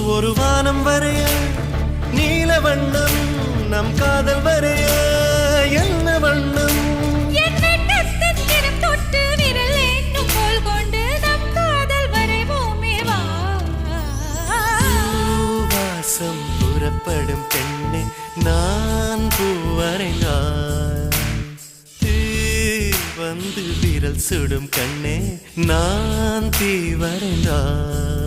ஒரு வானம் வரைய நீல வண்ணம் நம் காதல் வரைய என்ன வண்ணம் புறப்படும் பெண்ணே நான் பூவரைந்தார் தீ வந்து விரல் சுடும் கண்ணே நான் தீ வரைந்தார்